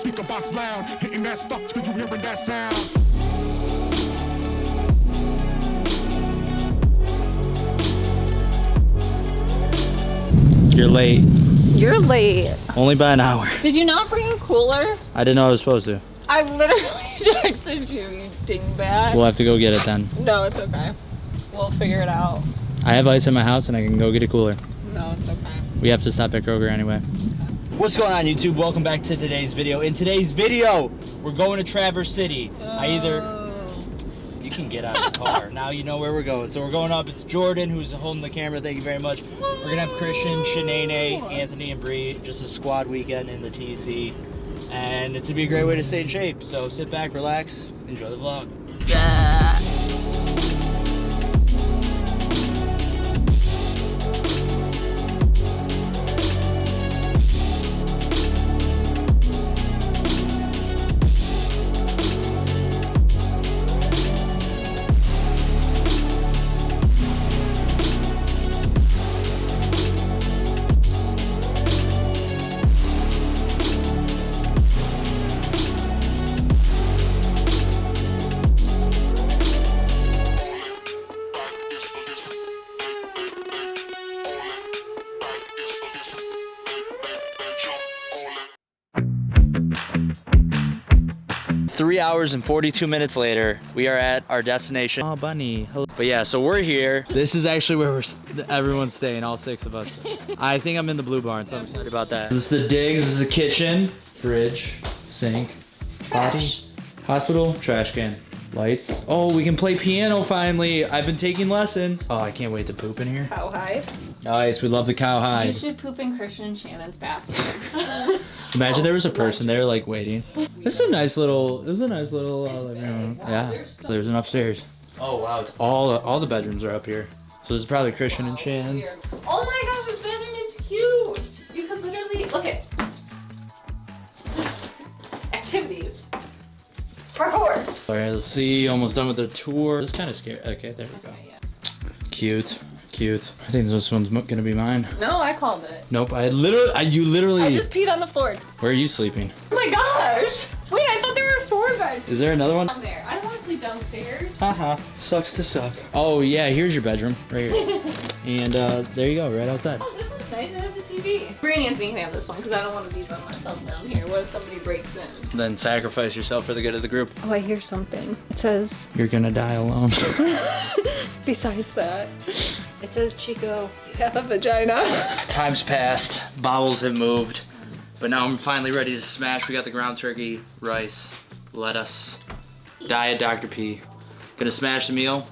speaker box loud, hitting that stuff till you hearing that sound. You're late. You're late. Only by an hour. Did you not bring a cooler? I didn't know I was supposed to. I literally texted you dingbat. We'll have to go get it then. No, it's okay. We'll figure it out. I have ice in my house and I can go get a cooler. No, it's okay. We have to stop at Kroger anyway. What's going on, YouTube? Welcome back to today's video. In today's video, we're going to Traverse City. You can get out of the car. Now you know where we're going. So we're going up. It's Jordan who's holding the camera. Thank you very much. We're going to have Christian, Shanae, Anthony, and Bree. Just a squad weekend in the TC. And it's going to be a great way to stay in shape. So sit back, relax, enjoy the vlog. Yeah. 3 hours and 42 minutes later, we are at our destination. Oh, bunny. Hello. But yeah, so we're here. This is actually where everyone's staying, all 6 of us. I think I'm in the Blue Barn, so I'm excited about that. This is the digs, this is the kitchen, fridge, sink, body, hospital, trash can, lights. Oh, we can play piano finally. I've been taking lessons. Oh, I can't wait to poop in here. Cowhide. Nice, we love the cowhide. You should poop in Christian and Shannon's bathroom. Imagine there was a person there like waiting. This is a nice little living room. Yeah, so there's an upstairs. Oh wow, it's all the bedrooms are up here. So this is probably Christian and Shannon's. Oh my gosh, this bedroom is huge. You could literally, look at. Activities. Parkour. Alright, let's see, almost done with the tour. It's kind of scary. Okay, there we go. Cute. Cute. I think this one's gonna be mine. No, I called it. Nope, you literally. I just peed on the floor. Where are you sleeping? Oh my gosh! Wait, I thought there were 4 beds. Is there another one? I'm there. I don't want to sleep downstairs. Haha. Sucks to suck. Oh yeah, here's your bedroom right here. And there you go, right outside. Oh, this one's nice. It has a TV. Bree and Anthony can have this one because I don't want to be by myself down here. What if somebody breaks in? Then sacrifice yourself for the good of the group. Oh, I hear something. It says. You're gonna die alone. Besides that, it says, Chico, you have a vagina. Time's passed, bowels have moved, but now I'm finally ready to smash. We got the ground turkey, rice, lettuce, diet Dr. P. Gonna smash the meal,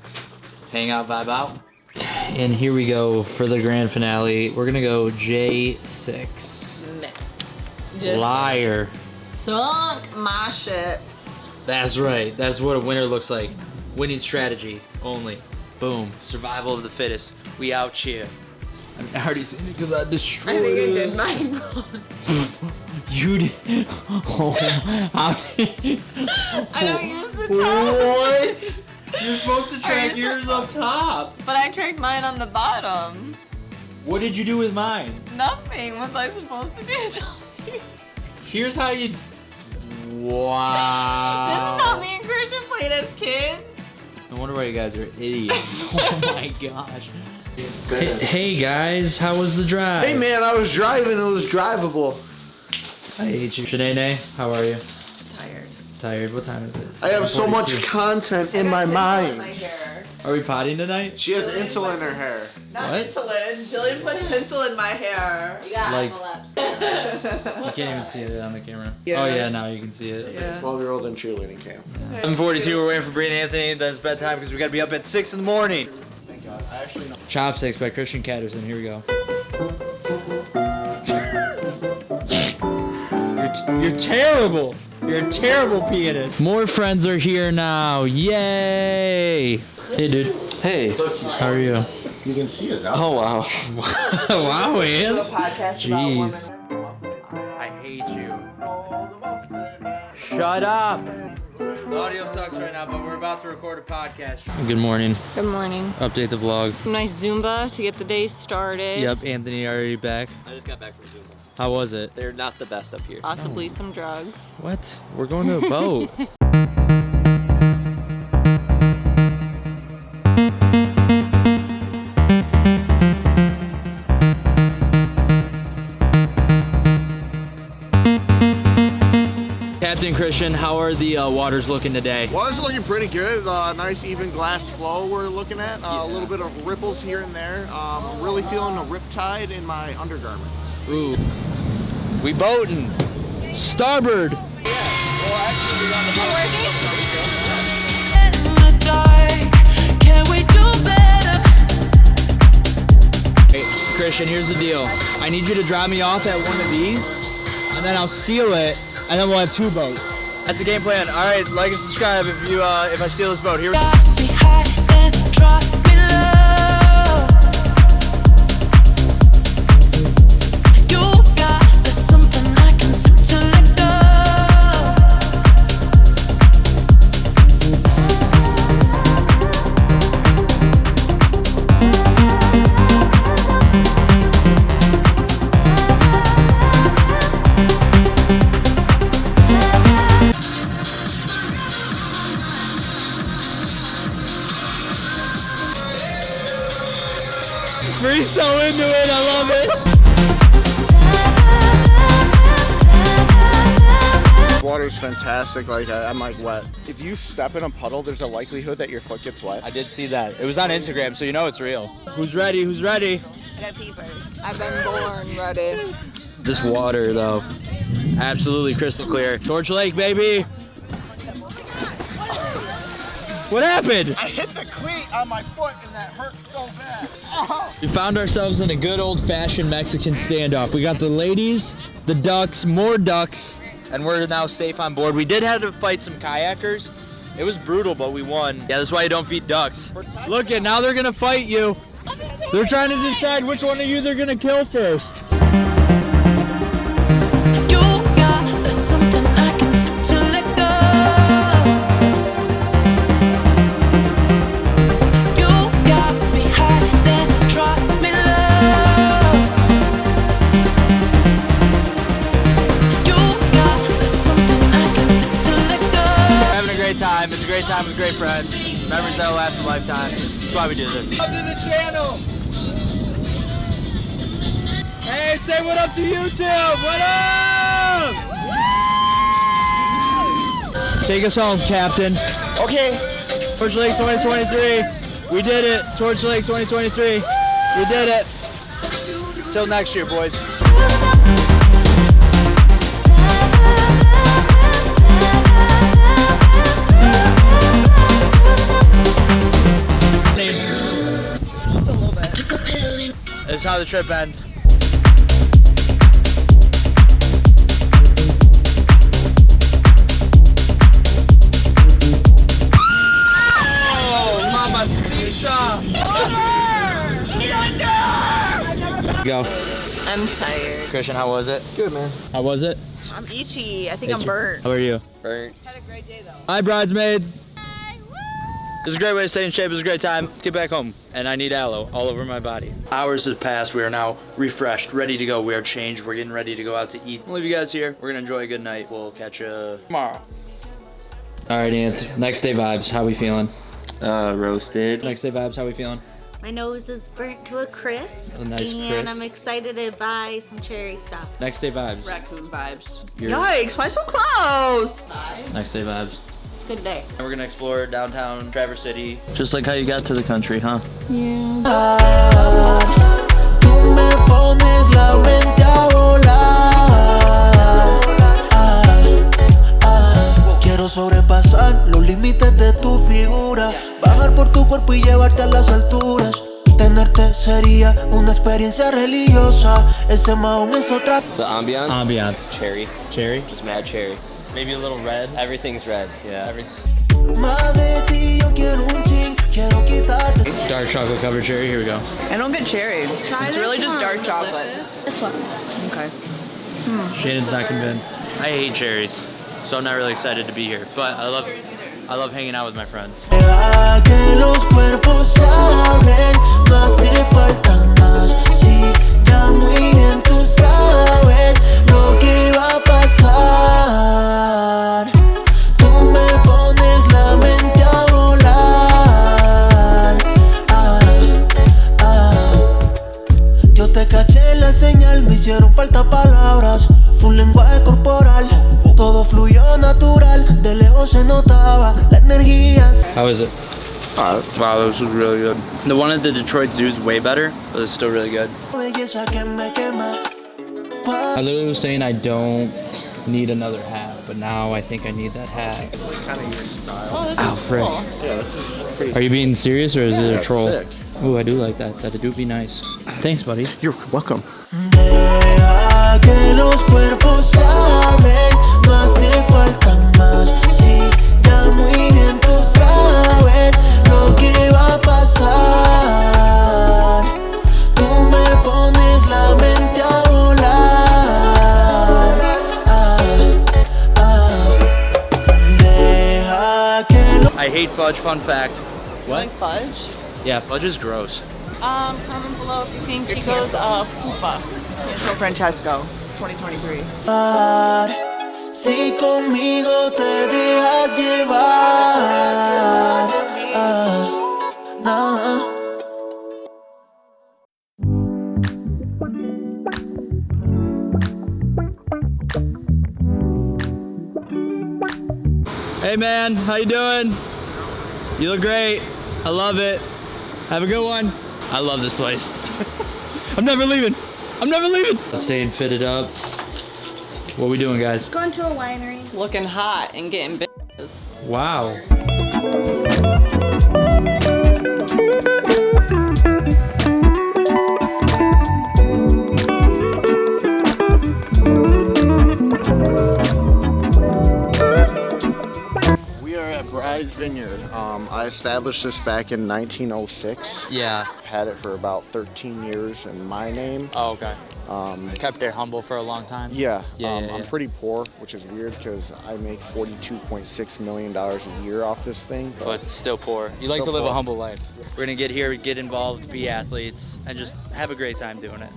hang out, vibe out. And here we go for the grand finale. We're gonna go J6. Mix. Just Liar. sunk my ships. That's right, that's what a winner looks like. Winning strategy only. Boom, survival of the fittest. We out here. I'm already seen it because I destroyed it. I think I did mine wrong. You did? Oh, how did I don't use the top. What? You're supposed to track yours up top. But I tracked mine on the bottom. What did you do with mine? Nothing. Was I supposed to do something? Here's how you... Wow. This is how me and Christian played as kids. No wonder why you guys are idiots. Oh my gosh. Hey guys, how was the drive? Hey man, I was driving, it was drivable. I hate you. Shanae, how are you? Tired. Tired? What time is it? I have so much content in my mind. Are we potting tonight? She has insulin in her hair. Not What? insulin. Jillian put tinsel in my hair. You got Like- epilepsy. You can't even see it on the camera. Yeah. Oh yeah, now you can see it. Yeah. 12-year-old in cheerleading camp. 7:42, we're waiting for Bree and Anthony. Then it's bedtime because we gotta be up at 6 in the morning. Thank God. I actually know. Chopsticks by Christian Catterson. Here we go. You're terrible. You're a terrible pianist. More friends are here now. Yay! Hey, dude. Hey, How are you? you can see us out. Oh wow. Wow, Do a Ian. podcast Jeez. about women. I hate you. Shut up. The audio sucks right now, but we're about to record a podcast. Good morning. Good morning. Update the vlog. Nice Zumba to get the day started. Yep, Anthony already back. I just got back from Zumba. How was it? They're not the best up here. Possibly some drugs. What? We're going to a boat. Captain Christian, how are the waters looking today? Water's looking pretty good. Nice even glass flow we're looking at. A little bit of ripples here and there. Really feeling a riptide in my undergarments. Ooh. We boating. Starboard. Hey, Christian, here's the deal. I need you to drop me off at one of these, and then I'll steal it, and then we'll have 2 boats. That's the game plan. All right, like and subscribe if you if I steal this boat. Here we go. Brys so into it, I love it. Water's fantastic. Like I'm like wet. If you step in a puddle, there's a likelihood that your foot gets wet. I did see that. It was on Instagram, so you know it's real. Who's ready? Who's ready? I gotta pee first. I've been born ready. This water, though, absolutely crystal clear. Torch Lake, baby. What happened? I hit the cleat on my foot and that hurt so bad. Oh. We found ourselves in a good old-fashioned Mexican standoff. We got the ladies, the ducks, more ducks, and we're now safe on board. We did have to fight some kayakers. It was brutal, but we won. Yeah, that's why you don't feed ducks. Look at now they're gonna fight you. They're trying to decide which one of you they're gonna kill first. It's a great time with great friends. Memories that'll last a lifetime. That's why we do this. Up to the channel. Hey, say what up to YouTube. What up? Take us home, Captain. Okay. Torch Lake 2023. We did it. Torch Lake 2023. We did it. Till next year, boys. Just a little bit. This is how the trip ends. Oh, mamacita! Go. I'm tired. Christian, how was it? Good, man. How was it? I'm itchy. I think I'm burnt. How are you? Burnt. Had a great day though. Hi, bridesmaids. This is a great way to stay in shape. It was a great time. Let's get back home. And I need aloe all over my body. Hours have passed. We are now refreshed, ready to go. We are changed. We're getting ready to go out to eat. I'll leave you guys here. We're going to enjoy a good night. We'll catch you tomorrow. All right, Ant. Next day vibes. How we feeling? Roasted. Next day vibes. How we feeling? My nose is burnt to a crisp, A nice and crisp. I'm excited to buy some cherry stuff. Next day vibes. Raccoon vibes. You're- Yikes, why so close? Next day vibes. It's a good day. And we're going to explore downtown Traverse City. Just like how you got to the country, huh? Quiero sobrepasar los límites de tu figura, bajar por tu cuerpo y llevarte a las alturas. Tenerte sería una experiencia religiosa. Este maón es otra. The ambiance? Ambient. Cherry. Cherry? Just mad cherry. Maybe a little red. Everything's red, yeah. Más de ti yo quiero un chin, quiero quitarte. Dark chocolate covered cherry. Here we go. I don't get cherry. It's really just dark chocolate. This one. Okay. Shannon's not convinced. I hate cherries, so I'm not really excited to be here. But I love hanging out with my friends. Deja que los cuerpos hablen, no hace falta más. Si ya muy bien tú sabes. sabes lo que iba a pasar. Tú me pones la mente a volar. Yo te caché la señal, me hicieron falta palabras. Fue un lenguaje corporal, todo fluyó natural. De lejos se notaba la energía. How is it? Wow, this was really good. The one at the Detroit Zoo is way better, but it's still really good. Belleza que me quema. I literally was saying I don't need another hat, but now I think I need that hat. Kind of your style. Oh, this Ow, is frick. cool. Yeah, this is pretty. Are you being serious or is it a troll? Sick. Ooh, I do like that. That do be nice. Thanks, buddy. You're welcome. Deja que los cuerpos hablen, no hace falta más. Si ya muy bien tú sabes lo que va a pasar. Tú me pones la mente a volar. Deja que los I hate fudge, fun fact. What? Fudge? Yeah. Fudge is gross. Comment below if you think Chico's fupa. So Francesco, 2023. Si conmigo te dejas llevar. Nah. Hey man, how you doing? You look great. I love it. Have a good one. I love this place. I'm never leaving. I'm never leaving. Staying fitted up. What we doing, guys? Going to a winery. Looking hot and getting bitches. Wow. We are at Brys Vineyard. I established this back in 1906. Yeah. I've had it for about 13 years in my name. Oh, okay. Kept it humble for a long time. Yeah, Yeah, I'm pretty poor, which is weird because I make $42.6 million a year off this thing. But still poor. You like to Still live a poor. humble life. We're gonna get here, get involved, be athletes, and just have a great time doing it.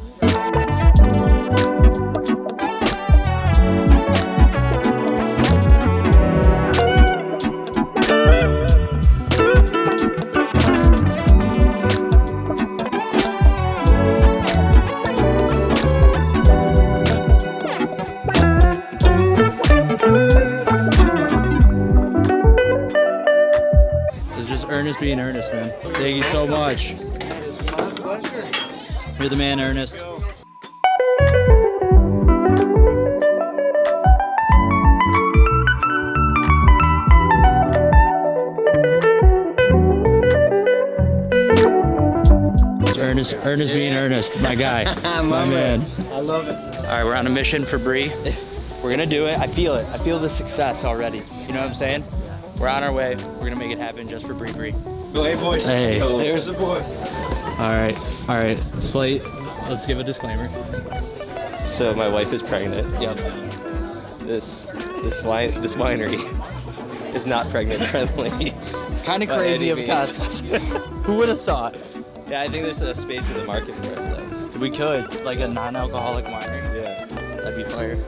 It's just Ernest being Ernest, man. Thank you so much. You're the man, Ernest. Ernest being Ernest, my guy, my man. I love it. All right, we're on a mission for Bree. We're gonna do it. I feel it. I feel the success already. You know what I'm saying? We're on our way. We're gonna make it happen just for Bree. Hey, boys. Hey. There's the boys. All right. Slate, let's give a disclaimer. So my wife is pregnant. Yep. This winery is not pregnant friendly. Kind of By crazy any of a concept. Who would have thought? Yeah, I think there's a space in the market for us though. We could, like a non-alcoholic winery. Yeah. That'd be fire.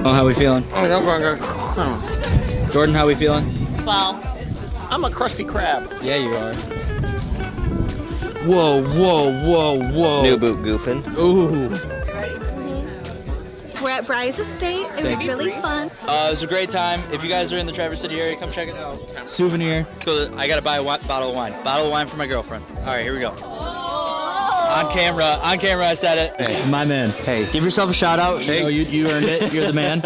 Oh, how we feeling? Jordan, how we feeling? Swell. I'm a crusty crab. Yeah, you are. Whoa, whoa, whoa, whoa. New boot goofing. Ooh. We're at Brys Estate. It was really fun. It was a great time. If you guys are in the Traverse City area, come check it out. Souvenir. Cool. I gotta buy a bottle of wine. Bottle of wine for my girlfriend. All right, here we go. On camera, I said it. Hey, my man. Hey, give yourself a shout out. Hey. You know, you earned it. You're the man.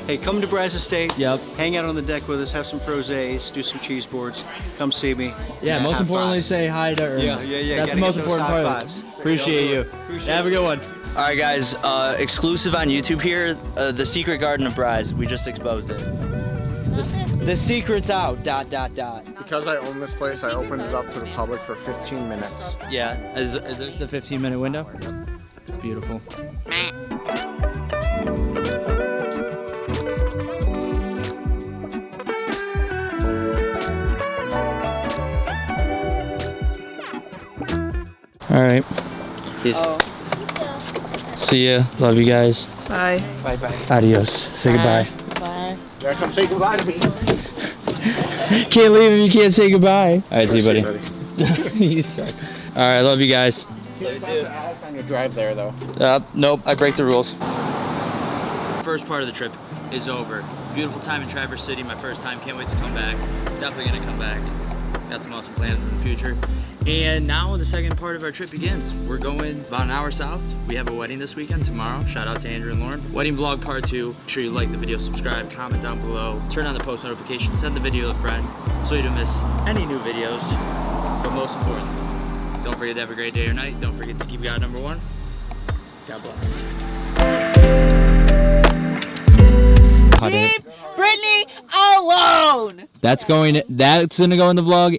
Hey, come to Brys Estate. Yep. Hang out on the deck with us, have some frosés, do some cheese boards. Come see me. Yeah, most High importantly, fives. say hi to Ernest. Yeah. That's Gotta the most get those important high part. fives. Appreciate you. Have a good one. All right, guys. Exclusive on YouTube here. The Secret Garden of Brys. We just exposed it. The secret's out. ... Because I own this place, I opened it up to the public for 15 minutes. Yeah. Is this the 15-minute window? Beautiful. All right. Peace. See ya. Love you guys. Bye. Bye bye. Adios. Say goodbye. Bye. Yeah, come say goodbye to me. Can't leave if you can't say goodbye. All right, see you, buddy. buddy. You suck. All right, love you guys. Love you too. On your drive there, though. Nope, I break the rules. First part of the trip is over. Beautiful time in Traverse City, my first time. Can't wait to come back. Definitely gonna come back. Got some awesome plans in the future. And now the second part of our trip begins. We're going about an hour south. We have a wedding this weekend, tomorrow. Shout out to Andrew and Lauren. Wedding vlog part 2. Make sure you like the video, subscribe, comment down below, turn on the post notifications, send the video to a friend so you don't miss any new videos. But most importantly, don't forget to have a great day or night. Don't forget to keep God number 1. God bless. Leave Brittany alone. That's gonna go in the vlog